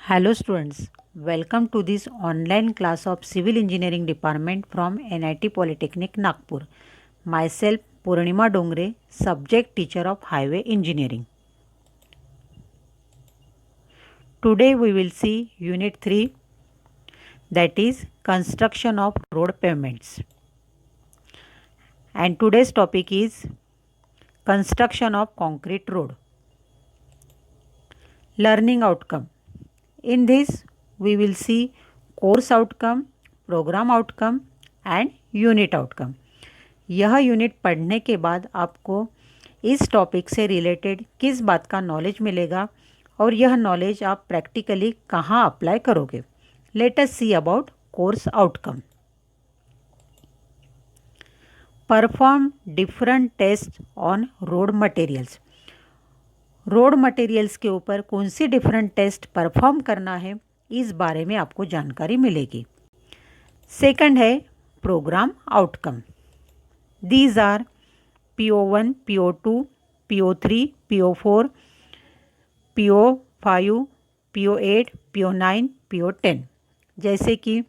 Hello students, welcome to this online class of Civil Engineering Department from NIT Polytechnic Nagpur. Myself Purnima Dongre, subject teacher of Highway Engineering. Today we will see Unit 3, that is Construction of Road Pavements. And today's topic is Construction of Concrete Road. Learning outcome. In this, we will see course outcome, program outcome and unit outcome. यह unit पढ़ने के बाद आपको इस topic से related किस बात का नॉलेज मिलेगा और यह नॉलेज आप प्रैक्टिकली कहाँ अप्लाई करोगे. Let us see about course outcome. Perform different test on road materials. Road materials के ऊपर कौन सी डिफरेंट टेस्ट परफॉर्म करना है, इस बारे में आपको जानकारी मिलेगी. सेकंड है programme outcome. These are PO1, PO2, PO3, PO4, PO5, PO8, PO9, PO10. जैसे कि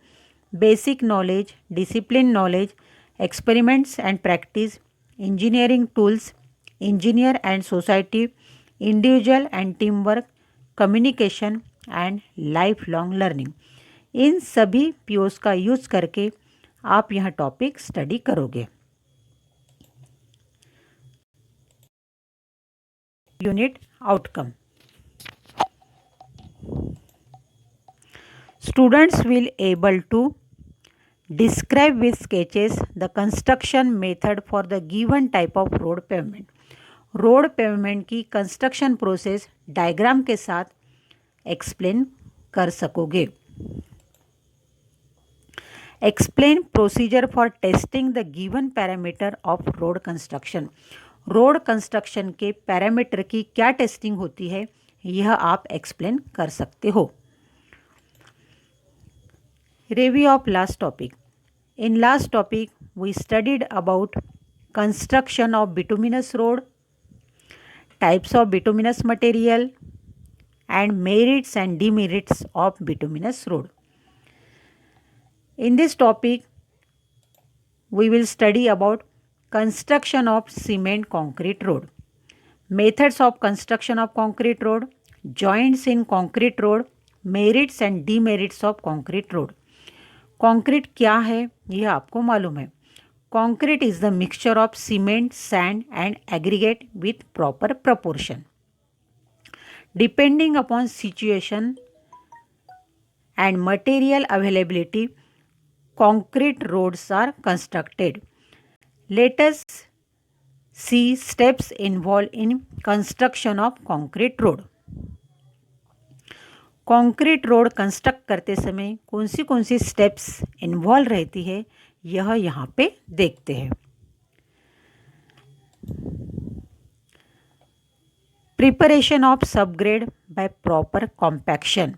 basic knowledge, discipline knowledge, experiments and practice, engineering tools, engineer and society, individual and team work, communication and life long learning. इन सभी POs का use करके आप यह topic study करोगे. Unit outcome. Students will able to describe with sketches the construction method for the given type of road pavement. Road pavement की construction process diagram के साथ एक्सप्लेन कर सकोगे. Explain procedure for testing the given parameter of road construction. Road construction के parameter की क्या testing होती है, यह आप एक्सप्लेन कर सकते हो. Review of last topic. In last topic we studied about construction of bituminous road, types of bituminous material and merits and demerits of bituminous road. In this topic we will study about construction of cement concrete road, methods of construction of concrete road, joints in concrete road, merits and demerits of concrete road. concrete क्या है यह आपको मालूम है. Concrete is the mixture of cement, sand and aggregate with proper proportion. Depending upon situation and material availability, concrete roads are constructed. Let us see steps involved in construction of concrete road. Concrete road construct करते समय कौन सी steps involve रहती है, यह यहाँ पे देखते हैं. Preparation of subgrade by proper compaction.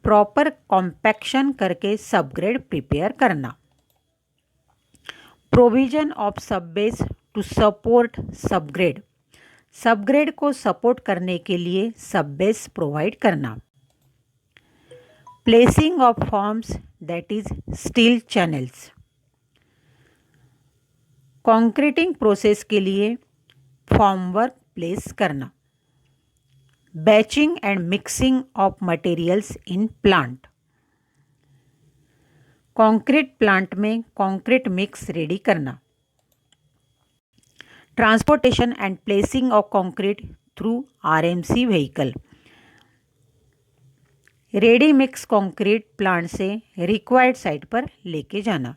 Proper compaction करके सबग्रेड प्रिपेयर करना. Provision of subbase to support subgrade. Subgrade को सपोर्ट करने के लिए सबबेस प्रोवाइड करना. Placing of forms that is steel channels. Concreting process के लिए फॉर्म वर्क प्लेस करना. Batching and mixing of materials in plant. Concrete plant में concrete mix ready करना. Transportation and placing of concrete through RMC vehicle. Ready mix concrete plant से required site पर लेके जाना.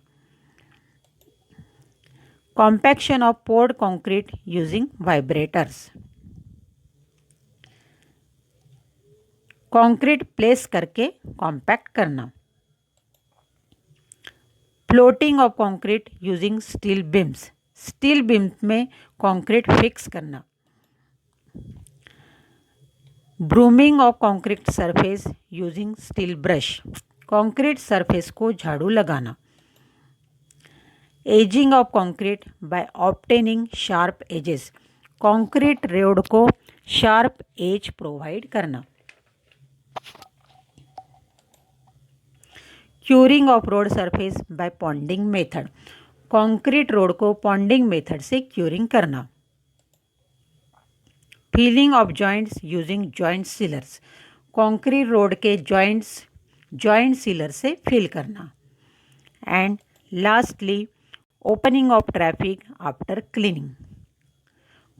Compaction of poured concrete using vibrators. Concrete place करके compact करना. Floating of concrete using steel beams. Steel beams में concrete fix करना. Brooming of concrete surface using steel brush. Concrete surface को झाड़ू लगाना. Edging of concrete by obtaining sharp edges. Concrete road को sharp edge provide करना. Curing of road surface by ponding method, concrete road को ponding method से curing करना। Filling of joints using joint sealers, concrete road के joint sealer से fill करना। And lastly opening of traffic after cleaning,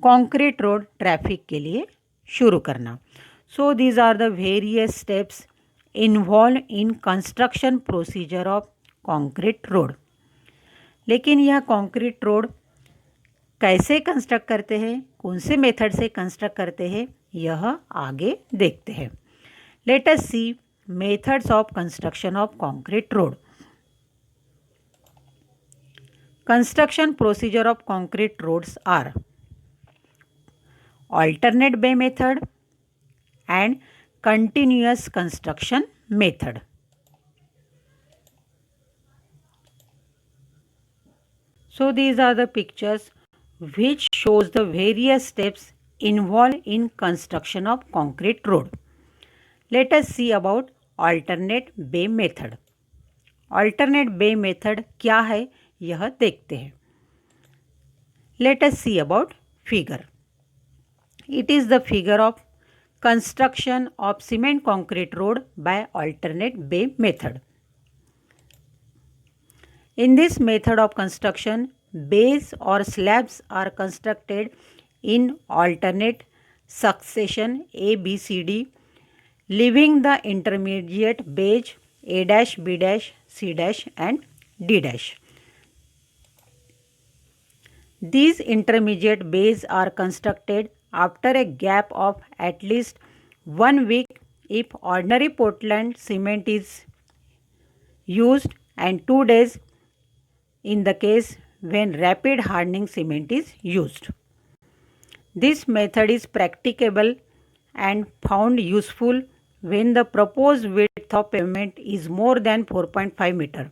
concrete road traffic के लिए शुरू करना। So these are the various steps involve in construction procedure of concrete road. लेकिन यह concrete road कैसे कंस्ट्रक्ट करते हैं, कौन से मेथड से कंस्ट्रक्ट करते हैं, यह आगे देखते हैं। Let us see methods of construction of concrete road. Construction procedure of concrete roads are alternate bay method and continuous construction method. So these are the pictures which shows the various steps involved in construction of concrete road. Let us see about alternate bay method. Alternate bay method क्या है यह देखते हैं। Let us see about figure. It is the figure of construction of cement concrete road by alternate bay method. In this method of construction, bays or slabs are constructed in alternate succession A, B, C, D, leaving the intermediate bays A dash, B dash, C dash and D dash. These intermediate bays are constructed after a gap of at least 1 week if ordinary Portland cement is used and 2 days in the case when rapid hardening cement is used. This method is practicable and found useful when the proposed width of pavement is more than 4.5 meter.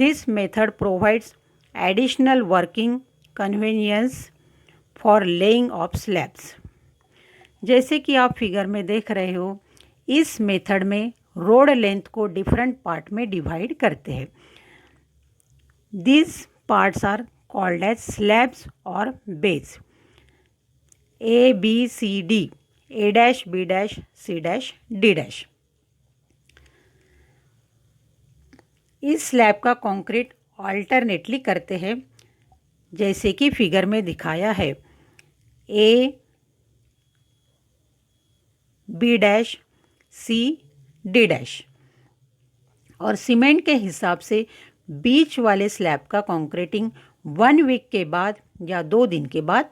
This method provides additional working convenience for laying of slabs. जैसे कि आप figure में देख रहे हो, इस method में road length को डिफरेंट पार्ट में डिवाइड करते हैं। These parts are called as slabs और base. A, B, C, D, A dash, B dash, C dash, D dash. इस स्लैब का कंक्रीट अल्टरनेटली करते हैं, जैसे कि फिगर में दिखाया है। A, B dash, C, D dash. और सीमेंट के हिसाब से बीच वाले स्लैब का कंक्रीटिंग 1 वीक के बाद या 2 दिन के बाद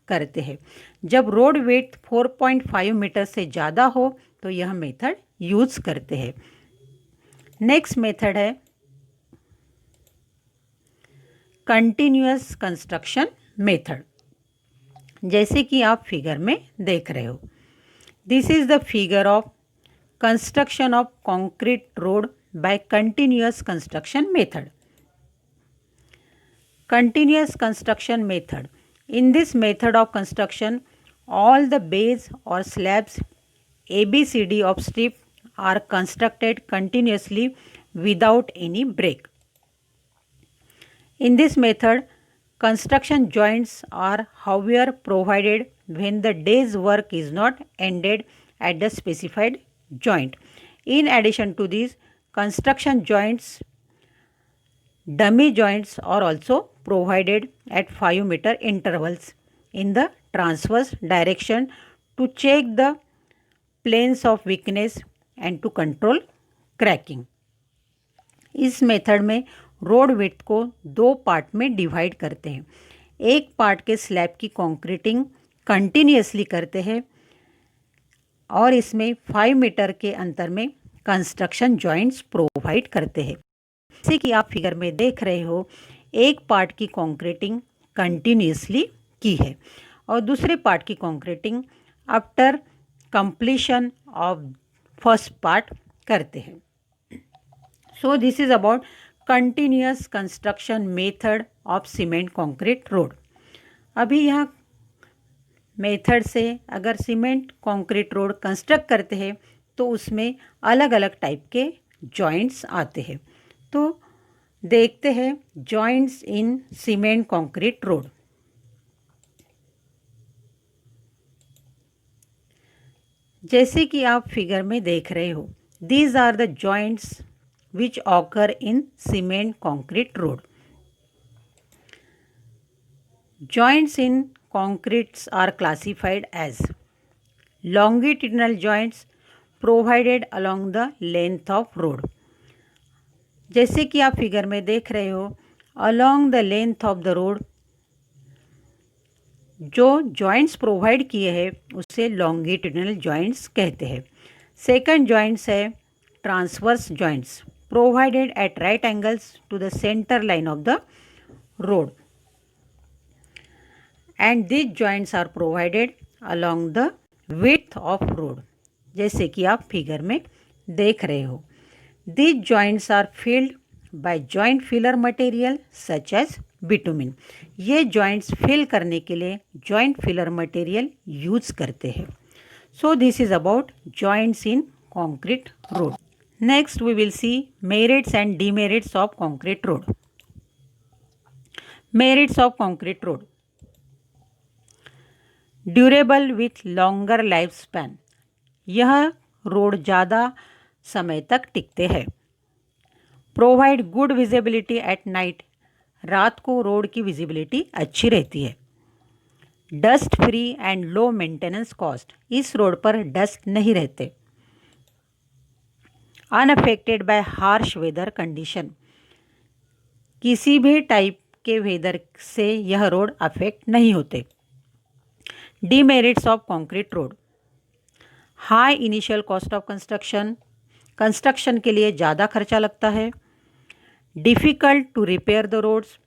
करते हैं। जब रोड विड्थ 4.5 मीटर से ज़्यादा हो तो यह मेथड यूज़ करते हैं। नेक्स्ट मेथड है कंटिन्यूअस कंस्ट्रक्शन मेथड, जैसे कि आप फिगर में देख रहे हो। This is the figure of construction of concrete road by continuous construction method. Continuous construction method, in this method of construction all the bays or slabs ABCD of strip are constructed continuously without any break. In this method, construction joints are however provided when the day's work is not ended at the specified joint. In addition to these, construction joints, dummy joints are also provided at 5 meter intervals in the transverse direction to check the planes of weakness and to control cracking. इस method में road width को 2 part में divide करते हैं। एक part के slab की concreting continuously करते हैं और इसमें 5 मीटर के अंतर में कंस्ट्रक्शन जॉइंट्स प्रोवाइड करते हैं। जैसे कि आप फिगर में देख रहे हो, एक पार्ट की कंक्रीटिंग कंटिन्यूअसली की है और दूसरे पार्ट की concreting after completion of first part करते हैं। So this is about continuous construction method of cement concrete road. अभी यहाँ मेथड से अगर सीमेंट कंक्रीट रोड कंस्ट्रक्ट करते हैं तो उसमें अलग अलग टाइप के जॉइंट्स आते हैं। तो देखते हैं joints in cement concrete road. जैसे कि आप फिगर में देख रहे हो, these are the joints which occur in cement concrete road. Joints in concretes are classified as longitudinal joints provided along the length of road। जैसे कि आप फिगर में देख रहे हो, along the length of the road जो joints provide किए हैं उसे लॉन्गिट्यूडिनल जॉइंट्स कहते हैं। सेकंड जॉइंट्स है transverse joints provided at right angles to the centre line of the road, and these joints are provided along the width of road। जैसे कि आप फिगर में देख रहे हो, these joints are filled by joint filler material such as bitumen। ये joints fill करने के लिए joint filler material यूज करते हैं। So this is about joints in concrete road। Next we will see merits and demerits of concrete road। Merits of concrete road: durable with longer life span, यह road ज़्यादा समय तक टिकते हैं। Provide good visibility at night, रात को road की visibility अच्छी रहती है। Dust free and low maintenance cost, इस रोड पर डस्ट नहीं रहते। Unaffected by harsh weather condition, किसी भी टाइप के वेदर से यह रोड अफेक्ट नहीं होते। Demerits of concrete road: high initial cost of construction, construction के लिए ज़्यादा खर्चा लगता है। Difficult to repair the roads,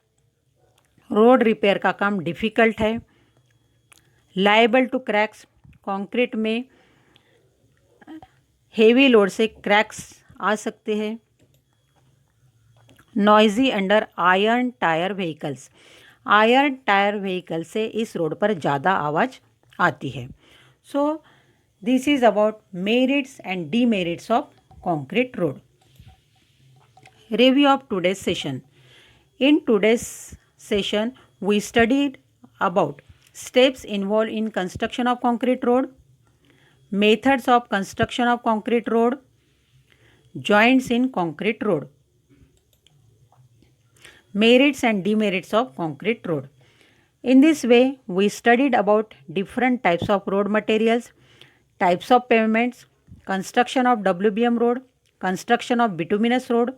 road repair का काम डिफ़िकल्ट है। लायबल टू क्रैक्स, कंक्रीट में हेवी लोड से क्रैक्स आ सकते हैं। Noisy under iron tyre vehicles, iron tyre vehicle से इस रोड पर ज़्यादा आवाज़ आती है। So this is about merits and demerits of concrete road. Review of today's session. In today's session we studied about steps involve in construction of concrete road, methods of construction of concrete road, joints in concrete road, merits and demerits of concrete road. In this way, we studied about different types of road materials, types of pavements, construction of WBM road, construction of bituminous road,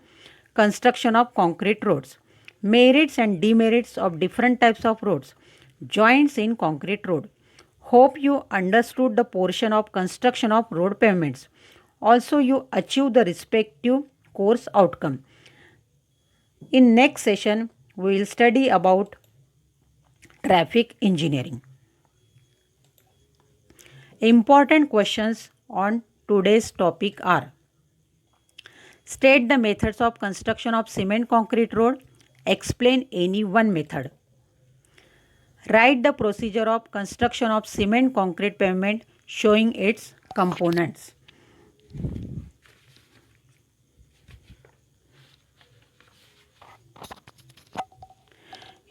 construction of concrete roads, merits and demerits of different types of roads, joints in concrete road. Hope you understood the portion of construction of road pavements. Also, you achieve the respective course outcome. In next session, we will study about traffic engineering. Important questions on today's topic are: state the methods of construction of cement concrete road. Explain any one method. Write the procedure of construction of cement concrete pavement showing its components.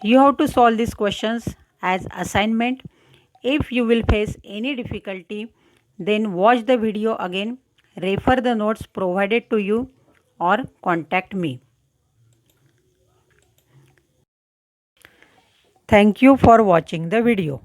You have to solve these questions as assignment. If you will face any difficulty, then watch the video again, refer the notes provided to you, or contact me. Thank you for watching the video.